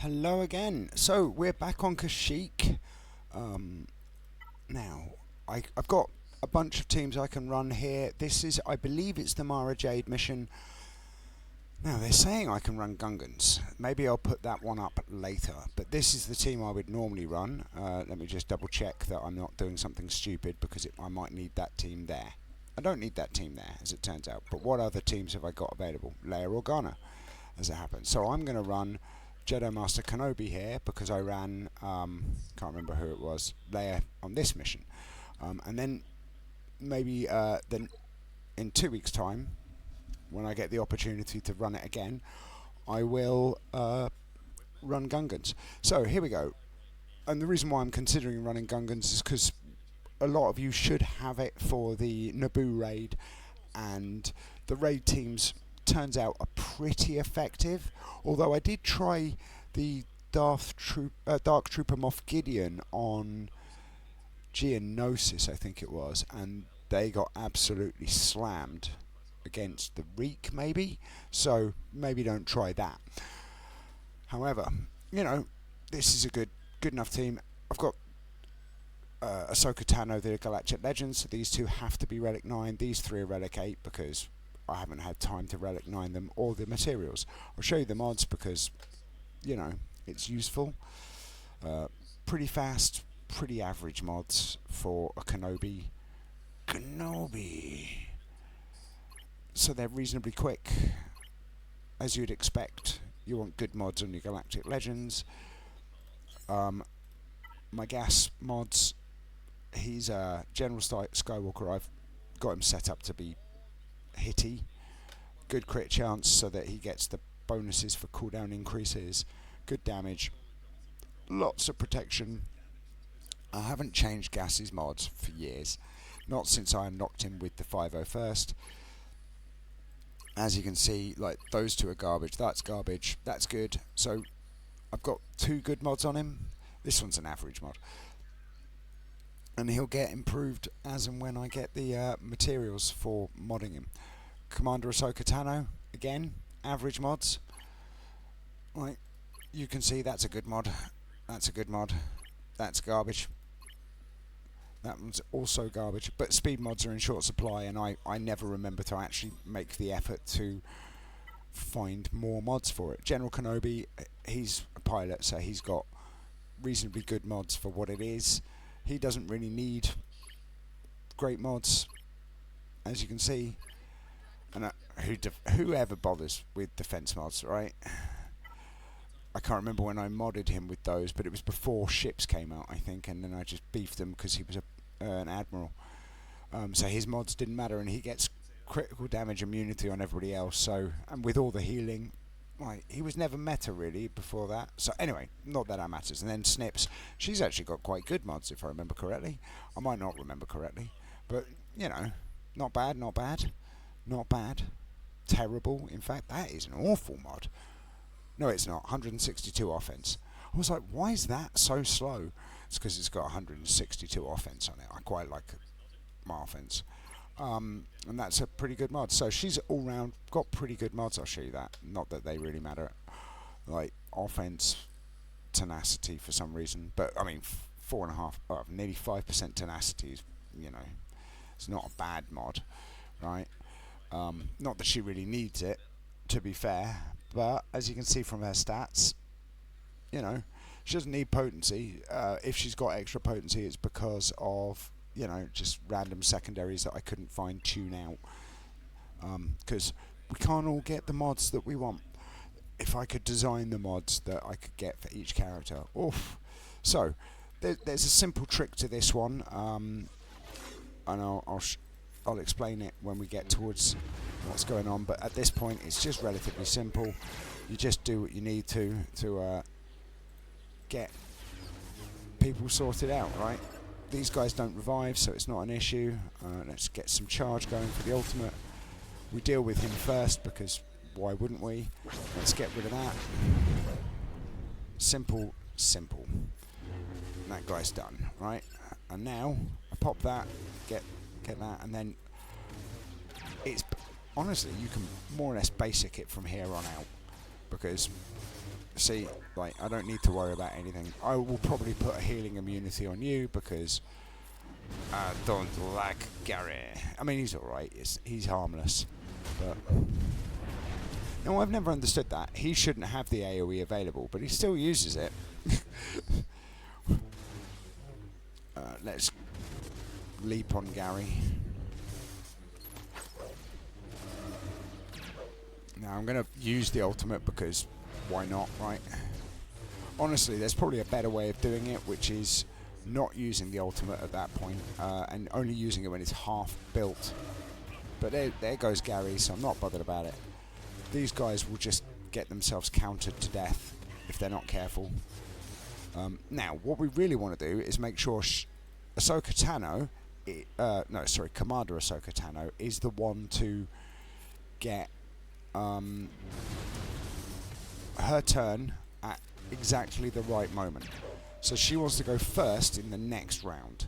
Hello again. So we're back on Kashyyyk. Now, I've got a bunch of teams I can run here. This is, I believe it's the Mara Jade mission. Now, they're saying I can run Gungans. Maybe I'll put that one up later. But this is the team I would normally run. Let me just double check that I'm not doing something stupid because I might need that team there. I don't need that team there, as it turns out. But what other teams have I got available? Leia Organa, as it happens. So I'm going to run Jedi Master Kenobi here because I ran, can't remember who it was, Leia on this mission. And then maybe then in 2 weeks' time, when I get the opportunity to run it again, I will run Gungans. So here we go. And the reason why I'm considering running Gungans is because a lot of you should have it for the Naboo raid, and the raid teams turns out are pretty effective. Although I did try the Dark Trooper Moff Gideon on Geonosis, I think it was, and they got absolutely slammed against the Reek, maybe. So maybe don't try that. However, you know, this is a good enough team. I've got Ahsoka Tano, the Galactic Legends, so these two have to be Relic 9. These three are Relic 8 because I haven't had time to Relic 9 them or the materials. I'll show you the mods because, you know, it's useful. Pretty fast, pretty average mods for a Kenobi. So they're reasonably quick, as you'd expect. You want good mods on your Galactic Legends. My gas mods, he's a General Skywalker. I've got him set up to be hitty. Good crit chance so that he gets the bonuses for cooldown increases. Good damage. Lots of protection. I haven't changed Gas's mods for years. Not since I unlocked him with the 501st. As you can see, like, those two are garbage. That's garbage. That's good. So I've got two good mods on him. This one's an average mod. And he'll get improved as and when I get the materials for modding him. Commander Ahsoka Tano, again, average mods. Right, you can see that's a good mod. That's a good mod. That's garbage. That one's also garbage. But speed mods are in short supply, and I never remember to actually make the effort to find more mods for it. General Kenobi, he's a pilot, so he's got reasonably good mods for what it is. He doesn't really need great mods, as you can see. And whoever bothers with defense mods, right? I can't remember when I modded him with those, but it was before ships came out, I think, and then I just beefed him because he was an admiral. So his mods didn't matter, and he gets critical damage immunity on everybody else. So, and with all the healing, right, he was never meta really before that. So anyway, not that that matters. And then Snips, she's actually got quite good mods if I remember correctly. I might not remember correctly, but you know, not bad, not bad, not bad. Terrible. In fact, that is an awful mod. No, it's not. 162 offense. I was like, why is that so slow? It's because it's got 162 offense on it. I quite like my offense. And that's a pretty good mod. So she's all round, got pretty good mods. I'll show you that. Not that they really matter. Like offense, tenacity for some reason. But I mean, 4.5, nearly 5% tenacity is, you know, it's not a bad mod, right? Not that she really needs it, to be fair. But as you can see from her stats, you know, she doesn't need potency. If she's got extra potency, it's because of, you know, just random secondaries that I couldn't fine tune out. Because we can't all get the mods that we want. If I could design the mods that I could get for each character, oof. So there's a simple trick to this one, and I'll explain it when we get towards what's going on, but at this point it's just relatively simple. You just do what you need to get people sorted out, right? These guys don't revive, so it's not an issue. Let's get some charge going for the ultimate. We deal with him first because why wouldn't we? Let's get rid of that. Simple. And that guy's done, right? And now I pop that, get that, and then it's honestly, you can more or less basic it from here on out because See, like, I don't need to worry about anything. I will probably put a healing immunity on you because I don't like Gary. I mean, he's alright. He's harmless. But no, I've never understood that. He shouldn't have the AoE available, but he still uses it. Let's leap on Gary. Now I'm going to use the ultimate because why not, right? Honestly, there's probably a better way of doing it, which is not using the ultimate at that point, and only using it when it's half built. But there goes Gary, so I'm not bothered about it. These guys will just get themselves countered to death if they're not careful. Now, what we really want to do is make sure Ahsoka Tano, Commander Ahsoka Tano is the one to get her turn at exactly the right moment. So she wants to go first in the next round.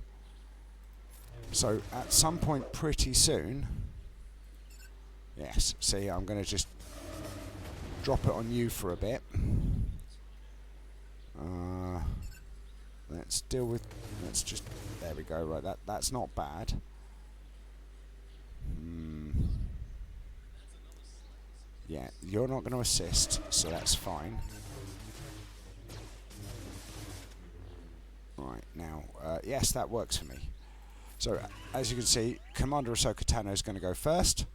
So at some point pretty soon, yes, see, I'm going to just drop it on you for a bit. Let's just, there we go, right, that's not bad. Yeah, you're not going to assist, so that's fine. Right, now, yes, that works for me. So, as you can see, Commander Ahsoka Tano is going to go first,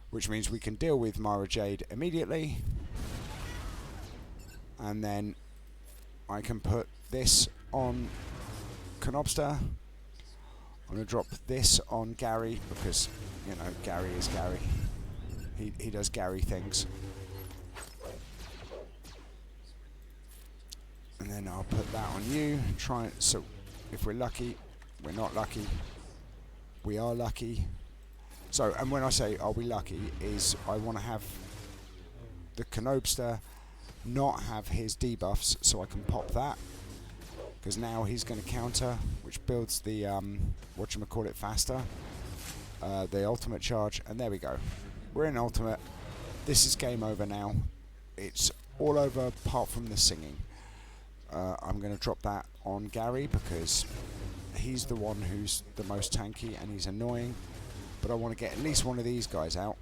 which means we can deal with Mara Jade immediately. And then I can put this on Kenobster. I'm going to drop this on Gary because, you know, Gary is Gary. He does Gary things. And then I'll put that on you. So if we're lucky, we're not lucky. We are lucky. So, and when I say are we lucky, is I want to have the Kenobster not have his debuffs, so I can pop that. Because now he's going to counter, which builds the whatchamacallit faster. The ultimate charge, and there we go. We're in ultimate. This is game over now. It's all over apart from the singing. I'm going to drop that on Gary because he's the one who's the most tanky and he's annoying. But I want to get at least one of these guys out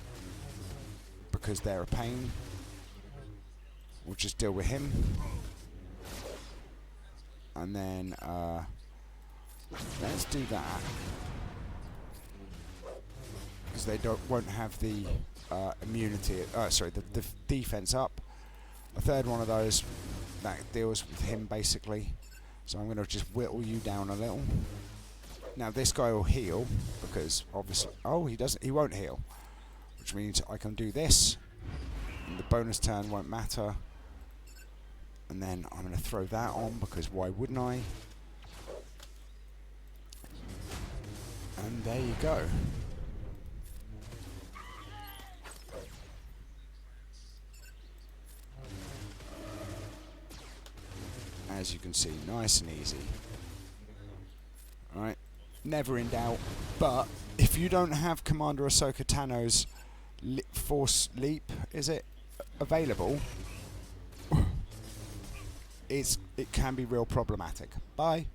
because they're a pain. We'll just deal with him. And then let's do that. Because they won't have the immunity, the defense up. A third one of those that deals with him basically. So I'm going to just whittle you down a little. Now this guy will heal because obviously, he won't heal, which means I can do this and the bonus turn won't matter. And then I'm going to throw that on because why wouldn't I? And there you go. As you can see, nice and easy. Alright, never in doubt. But if you don't have Commander Ahsoka Tano's Force Leap, is it available? It can be real problematic. Bye.